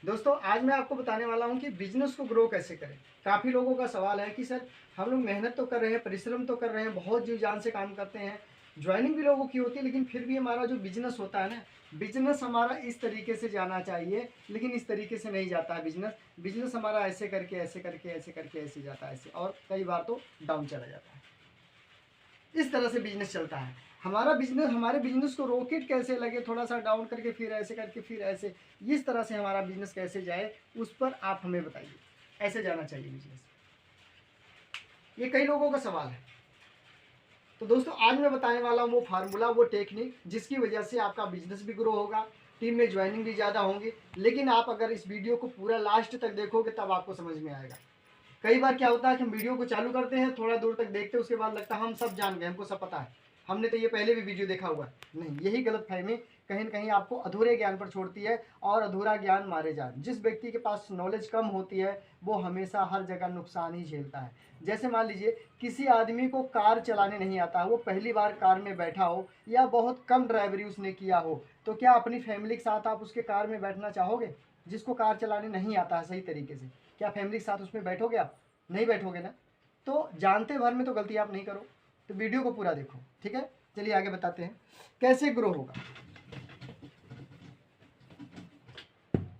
दोस्तों आज मैं आपको बताने वाला हूं कि बिजनेस को ग्रो कैसे करें। काफ़ी लोगों का सवाल है कि सर हम लोग मेहनत तो कर रहे हैं, परिश्रम तो कर रहे हैं, बहुत जी जान से काम करते हैं, ज्वाइनिंग भी लोगों की होती है, लेकिन फिर भी हमारा जो बिजनेस होता है ना, बिजनेस हमारा इस तरीके से जाना चाहिए, लेकिन इस तरीके से नहीं जाता है। बिजनेस बिजनेस हमारा ऐसे करके ऐसे करके ऐसे करके ऐसे जाता है, ऐसे, और कई बार तो डाउन चला जाता है। इस तरह से बिजनेस चलता है। हमारे बिजनेस को रॉकेट कैसे लगे, थोड़ा सा डाउन करके फिर ऐसे करके फिर ऐसे, इस तरह से हमारा बिजनेस कैसे जाए, उस पर आप हमें बताइए। ऐसे जाना चाहिए बिजनेस, ये कई लोगों का सवाल है। तो दोस्तों आज मैं बताने वाला हूँ वो फार्मूला, वो टेक्निक जिसकी वजह से आपका बिजनेस भी ग्रो होगा, टीम में ज्वाइनिंग भी ज़्यादा होंगी। लेकिन आप अगर इस वीडियो को पूरा लास्ट तक देखोगे तब आपको समझ में आएगा। कई बार क्या होता है कि हम वीडियो को चालू करते हैं, थोड़ा दूर तक देखते हैं, उसके बाद लगता है हम सब जान गए, हमको सब पता है, हमने तो ये पहले भी वीडियो देखा हुआ है। नहीं, यही गलतफहमी कहीं न कहीं आपको अधूरे ज्ञान पर छोड़ती है, और अधूरा ज्ञान मारे जान। जिस व्यक्ति के पास नॉलेज कम होती है वो हमेशा हर जगह नुकसान ही झेलता है। जैसे मान लीजिए किसी आदमी को कार चलाने नहीं आता, वो पहली बार कार में बैठा हो या बहुत कम ड्राइवरी उसने किया हो, तो क्या अपनी फैमिली के साथ आप उसके कार में बैठना चाहोगे? जिसको कार चलाने नहीं आता है सही तरीके से, क्या फैमिली के साथ उसमें बैठोगे आप? नहीं बैठोगे ना। तो जानते भर में तो गलती आप नहीं करो। तो वीडियो को पूरा देखो, ठीक है। चलिए आगे बताते हैं कैसे ग्रो होगा।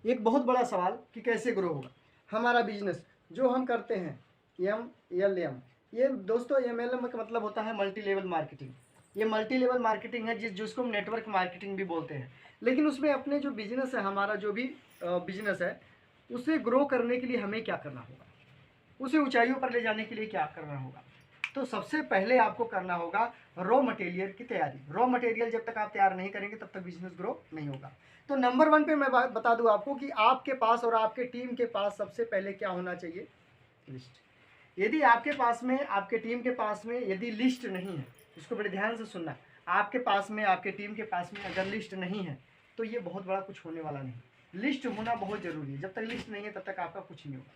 एक बहुत बड़ा सवाल कि कैसे ग्रो होगा हमारा बिजनेस जो हम करते हैं। MLM, ये दोस्तों MLM का मतलब होता है मल्टी लेवल मार्केटिंग। ये मल्टी लेवल मार्केटिंग है जिसको हम नेटवर्क मार्केटिंग भी बोलते हैं। लेकिन उसमें अपने जो बिजनेस है, हमारा जो भी बिजनेस है, उसे ग्रो करने के लिए हमें क्या करना होगा, उसे ऊंचाइयों पर ले जाने के लिए क्या करना होगा। तो सबसे पहले आपको करना होगा रॉ मटेरियल की तैयारी। रॉ मटेरियल जब तक आप तैयार नहीं करेंगे तब तक बिजनेस ग्रो नहीं होगा। तो नंबर 1 पे मैं बता दूं आपको कि आपके पास और आपके टीम के पास सबसे पहले क्या होना चाहिए, लिस्ट। यदि आपके पास में, आपके टीम के पास में यदि लिस्ट नहीं है, इसको बड़े ध्यान से सुनना, आपके पास में, आपके टीम के पास में अगर लिस्ट नहीं है तो ये बहुत बड़ा कुछ होने वाला नहीं। लिस्ट होना बहुत जरूरी है, जब तक लिस्ट नहीं है तब तक आपका कुछ नहीं होगा।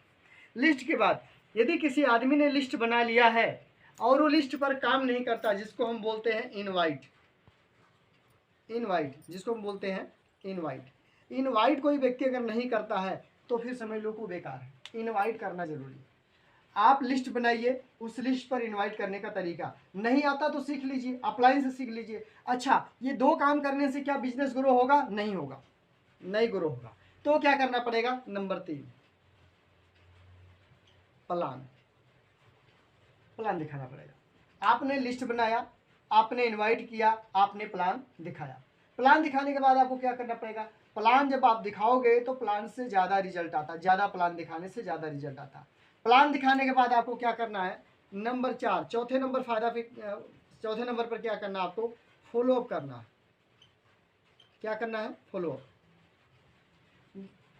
लिस्ट के बाद यदि किसी आदमी ने लिस्ट बना लिया है और वो लिस्ट पर काम नहीं करता, जिसको हम बोलते हैं इनवाइट, जिसको हम बोलते हैं इनवाइट कोई व्यक्ति अगर नहीं करता है तो फिर समझ लो को बेकार है। इनवाइट करना जरूरी है। आप लिस्ट बनाइए, उस लिस्ट पर इनवाइट करने का तरीका नहीं आता तो सीख लीजिए, अपलाइन से सीख लीजिए। अच्छा, ये 2 काम करने से क्या बिजनेस ग्रो होगा? नहीं होगा, नहीं ग्रो होगा। तो क्या करना पड़ेगा? Number 3, plan. प्लान दिखाना पड़ेगा। आपने लिस्ट बनाया, आपने इनवाइट किया, आपने प्लान दिखाया। प्लान दिखाने के बाद आपको क्या करना पड़ेगा? प्लान जब आप दिखाओगे तो प्लान से ज़्यादा रिजल्ट आता, ज़्यादा प्लान दिखाने से ज़्यादा रिजल्ट आता। प्लान दिखाने के बाद आपको क्या करना है? नंबर 4, चौथे नंबर फायदा, फिर चौथे नंबर पर क्या करना है आपको? फॉलोअप करना है। क्या करना है? फॉलोअप।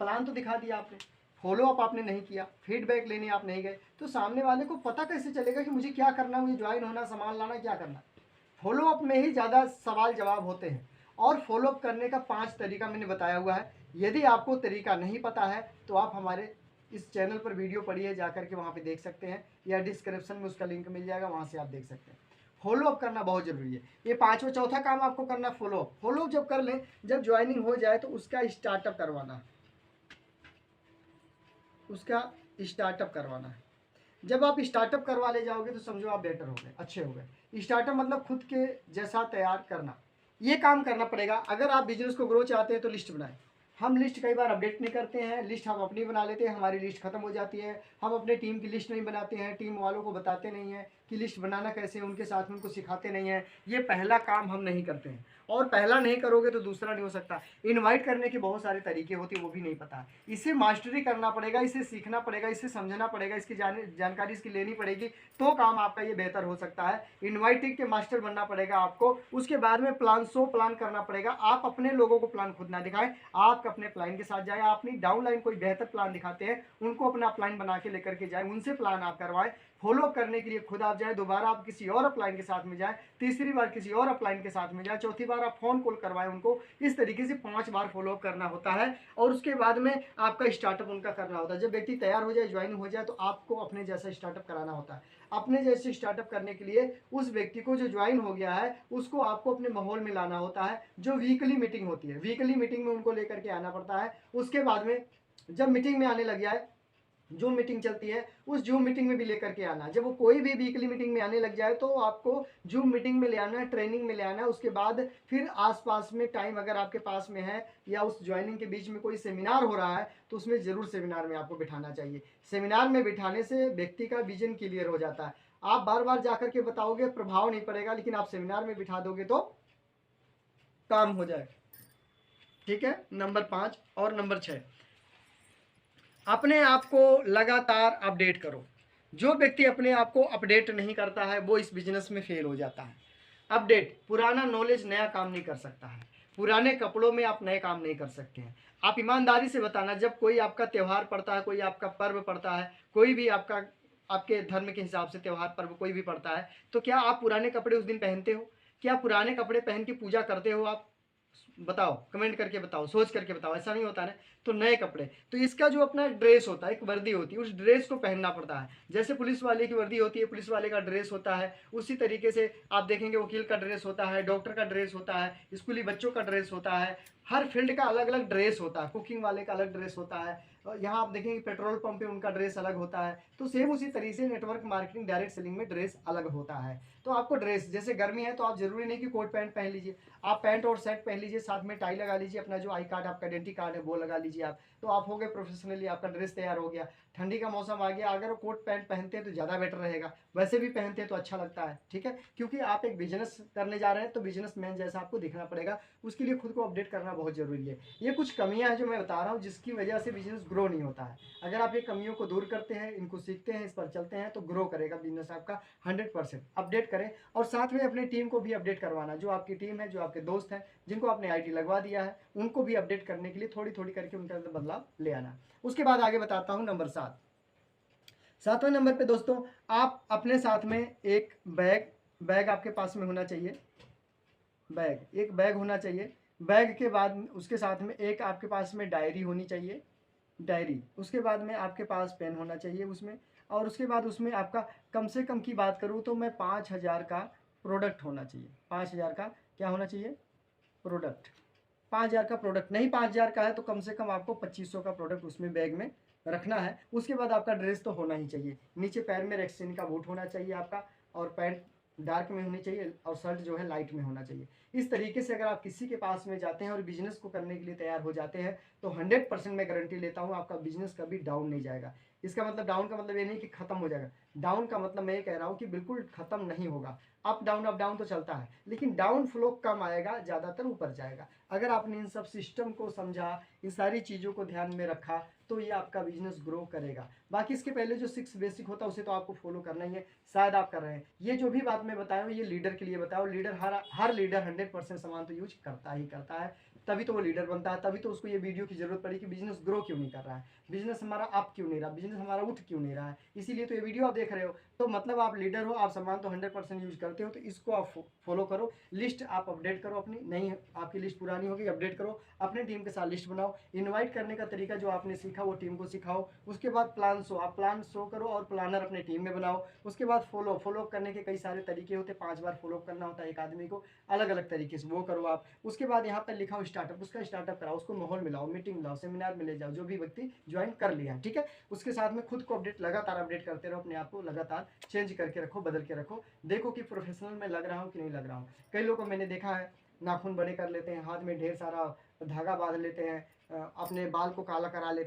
प्लान तो दिखा दिया आपने, फॉलो अप आपने नहीं किया, फीडबैक लेने आप नहीं गए, तो सामने वाले को पता कैसे चलेगा कि मुझे क्या करना, मुझे ज्वाइन होना, सामान लाना, क्या करना। फॉलो अप में ही ज़्यादा सवाल जवाब होते हैं। और फॉलो अप करने का 5 तरीका मैंने बताया हुआ है। यदि आपको तरीका नहीं पता है तो आप हमारे इस चैनल पर वीडियो पढ़िए, जाकर के वहाँ पे देख सकते हैं, या डिस्क्रिप्शन में उसका लिंक मिल जाएगा, वहाँ से आप देख सकते हैं। फॉलो अप करना बहुत जरूरी है। ये पांचवा, चौथा काम आपको करना फॉलो अप। फॉलो अप जब कर लें, जब ज्वाइनिंग हो जाए तो उसका स्टार्टअप करवाना है, उसका स्टार्टअप करवाना है। जब आप स्टार्टअप करवा ले जाओगे तो समझो आप बेटर हो गए, अच्छे हो गए। स्टार्टअप मतलब खुद के जैसा तैयार करना, ये काम करना पड़ेगा। अगर आप बिजनेस को ग्रो चाहते हैं तो लिस्ट बनाएं। हम लिस्ट कई बार अपडेट नहीं करते हैं, लिस्ट हम अपनी बना लेते हैं, हमारी लिस्ट खत्म हो जाती है। हम अपने टीम की लिस्ट नहीं बनाते हैं, टीम वालों को बताते नहीं हैं कि लिस्ट बनाना कैसे है, उनके साथ में उनको सिखाते नहीं हैं। ये पहला काम हम नहीं करते हैं, और पहला नहीं करोगे तो दूसरा नहीं हो सकता। इनवाइट करने के बहुत सारे तरीके होते हैं, वो भी नहीं पता। इसे मास्टरी करना पड़ेगा, इसे सीखना पड़ेगा, इसे समझना पड़ेगा, इसकी जानकारी इसकी लेनी पड़ेगी, तो काम आपका ये बेहतर हो सकता है। इन्वाइटिंग के मास्टर बनना पड़ेगा आपको। उसके बाद में प्लान करना पड़ेगा। आप अपने लोगों को प्लान खुद ना दिखाएं, आप अपने प्लान के साथ जाए। आप अपनी डाउनलाइन कोई बेहतर प्लान दिखाते हैं, उनको अपना प्लान बना के लेकर के जाए, उनसे प्लान आप करवाएं। फॉलो करने के लिए खुद आप जाए, दोबारा आप किसी और अपलाइन के साथ में जाए, तीसरी बार किसी और अपलाइन के साथ में जाए, चौथी बार आप फोन कॉल करवाएं उनको। इस तरीके से 5 बार फॉलोअप करना होता है, और उसके बाद में आपका स्टार्टअप उनका करना होता है। जब व्यक्ति तैयार हो जाए, ज्वाइन हो जाए, तो आपको अपने जैसा स्टार्टअप कराना होता है। अपने जैसे स्टार्टअप करने के लिए उस व्यक्ति को, जो ज्वाइन हो गया है, उसको आपको अपने माहौल में लाना होता है। जो वीकली मीटिंग होती है, वीकली मीटिंग में उनको लेकर के आना पड़ता है। उसके बाद में जब मीटिंग में आने लग जाए, जूम मीटिंग चलती है उस जूम मीटिंग में भी लेकर के आना। जब वो कोई भी वीकली मीटिंग में आने लग जाए तो आपको जूम मीटिंग में ले आना है, ट्रेनिंग में ले आना है। उसके बाद फिर आसपास में टाइम अगर आपके पास में है या उस ज्वाइनिंग के बीच में कोई सेमिनार हो रहा है तो उसमें ज़रूर सेमिनार में आपको बिठाना चाहिए। सेमिनार में बिठाने से व्यक्ति का विजन क्लियर हो जाता है। आप बार बार जाकर के बताओगे प्रभाव नहीं पड़ेगा, लेकिन आप सेमिनार में बिठा दोगे तो काम हो जाएगा। ठीक है, नंबर 5 और नंबर 6, अपने आप को लगातार अपडेट करो। जो व्यक्ति अपने आप को अपडेट नहीं करता है वो इस बिजनेस में फेल हो जाता है। अपडेट, पुराना नॉलेज नया काम नहीं कर सकता है। पुराने कपड़ों में आप नए काम नहीं कर सकते हैं। आप ईमानदारी से बताना, जब कोई आपका त्यौहार पड़ता है, कोई आपका पर्व पड़ता है, कोई भी आपका आपके धर्म के हिसाब से त्यौहार पर्व कोई भी पड़ता है, तो क्या आप पुराने कपड़े उस दिन पहनते हो? क्या पुराने कपड़े पहन के पूजा करते हो आप? बताओ, कमेंट करके बताओ, सोच करके बताओ। ऐसा नहीं होता ना। तो नए कपड़े, तो इसका जो अपना ड्रेस होता है, एक वर्दी होती है, उस ड्रेस को पहनना पड़ता है। जैसे पुलिस वाले की वर्दी होती है, पुलिस वाले का ड्रेस होता है, उसी तरीके से आप देखेंगे वकील का ड्रेस होता है, डॉक्टर का ड्रेस होता है, स्कूली बच्चों का ड्रेस होता है। हर फील्ड का अलग अलग ड्रेस होता है। कुकिंग वाले का अलग ड्रेस होता है। यहाँ आप देखेंगे पेट्रोल पंप पे उनका ड्रेस अलग होता है। तो सेम उसी तरीके से नेटवर्क मार्केटिंग डायरेक्ट सेलिंग में ड्रेस अलग होता है। तो आपको ड्रेस, जैसे गर्मी है तो आप जरूरी नहीं कि कोट पैंट पहन लीजिए, आप पैंट और शर्ट पहन लीजिए, साथ में टाई लगा लीजिए, अपना जो आई कार्ड आपका आइडेंटिटी कार्ड है वो लगा लीजिए आप, तो आप हो गए प्रोफेशनली, आपका ड्रेस तैयार हो गया। ठंडी का मौसम आ गया, अगर वो कोट पैंट पहनते हैं तो ज़्यादा बेटर रहेगा, वैसे भी पहनते हैं तो अच्छा लगता है। ठीक है, क्योंकि आप एक बिजनेस करने जा रहे हैं तो बिजनेस मैन जैसा आपको दिखना पड़ेगा, उसके लिए खुद को अपडेट करना बहुत जरूरी है। ये कुछ कमियां हैं जो मैं बता रहा हूँ जिसकी वजह से बिजनेस ग्रो नहीं होता है। अगर आप ये कमियों को दूर करते हैं, इनको सीखते हैं, इस पर चलते हैं तो ग्रो करेगा बिजनेस आपका 100%। अपडेट करें और साथ में अपनी टीम को भी अपडेट करवाना। जो आपकी टीम है, जो आपके दोस्त हैं, जिनको आपने आईटी लगवा दिया है, उनको भी अपडेट करने के लिए थोड़ी थोड़ी करके उनके अंदर बदलाव ले आना। उसके बाद आगे बताता हूँ नंबर 7। 7वें नंबर पे दोस्तों, आप अपने साथ में एक बैग आपके पास में होना चाहिए। एक बैग होना चाहिए। बैग के बाद उसके साथ में एक आपके पास में डायरी होनी चाहिए। डायरी, उसके बाद में आपके पास पेन होना चाहिए उसमें, और उसके बाद उसमें आपका कम से कम की बात करूँ तो मैं 5,000 का प्रोडक्ट होना चाहिए। 5,000 का क्या होना चाहिए? प्रोडक्ट। 5,000 का प्रोडक्ट नहीं, 5,000 का है तो कम से कम आपको 2,500 का प्रोडक्ट उसमें बैग में रखना है। उसके बाद आपका ड्रेस तो होना ही चाहिए। नीचे पैर में रेक्सिन का बूट होना चाहिए आपका, और पैंट डार्क में होनी चाहिए, और शर्ट जो है लाइट में होना चाहिए। इस तरीके से अगर आप किसी के पास में जाते हैं और बिजनेस को करने के लिए तैयार हो जाते हैं तो 100% मैं गारंटी लेता हूँ आपका बिजनेस कभी डाउन नहीं जाएगा। इसका मतलब, डाउन का मतलब ये नहीं कि खत्म हो जाएगा। डाउन का मतलब मैं ये कह रहा हूँ कि बिल्कुल खत्म नहीं होगा। अप डाउन तो चलता है, लेकिन डाउन फ्लो कम आएगा, ज़्यादातर ऊपर जाएगा। अगर आपने इन सब सिस्टम को समझा, इन सारी चीज़ों को ध्यान में रखा, तो ये आपका बिजनेस ग्रो करेगा। बाकी इसके पहले जो 6 बेसिक होता है उसे तो आपको फॉलो करना ही है, शायद आप कर रहे हैं। ये जो भी बात मैं बताया हूँ ये लीडर के लिए बताया हूँ। लीडर, हर लीडर 100% सामान तो यूज करता ही करता है, तभी तो वो लीडर बनता है। तभी तो उसको ये वीडियो की जरूरत पड़ी कि बिजनेस ग्रो क्यों नहीं कर रहा है, बिजनेस हमारा अप क्यों नहीं रहा, बिजनेस हमारा उठ क्यों नहीं रहा है। इसीलिए तो ये वीडियो आप देख रहे हो। तो मतलब आप लीडर हो, आप सामान तो 100% यूज करते हो, तो इसको आप फॉलो करो। लिस्ट आप अपडेट करो अपनी, नहीं आपकी लिस्ट पुरानी होगी, अपडेट करो। अपने टीम के साथ लिस्ट बनाओ। इनवाइट करने का तरीका जो आपने सीखा वो टीम को सिखाओ। उसके बाद प्लान शो, आप प्लान शो करो और प्लानर अपने टीम में बनाओ। उसके बाद फॉलो करने के कई सारे तरीके होते हैं। 5 बार फॉलो करना होता है एक आदमी को, अलग अलग तरीके से वो करो आप। उसके बाद यहाँ पर लिखा हो स्टार्टअप, उसका स्टार्टअप कराओ, उसको माहौल मिलाओ, मीटिंग लाओ, सेमिनार में ले जाओ, जो भी व्यक्ति ज्वाइन कर लिया है। ठीक है, उसके साथ में खुद को अपडेट, लगातार अपडेट करते रहो, अपने आप को लगातार चेंज करके रखो, बदल के रखो। देखो कि प्रोफेशनल में लग रहा हूँ कि नहीं लग रहा हूँ। कई लोगों को मैंने देखा है, नाखून बड़े कर लेते हैं, हाथ में ढेर सारा धागा बांध लेते हैं, अपने बाल को काला करा लेते हैं।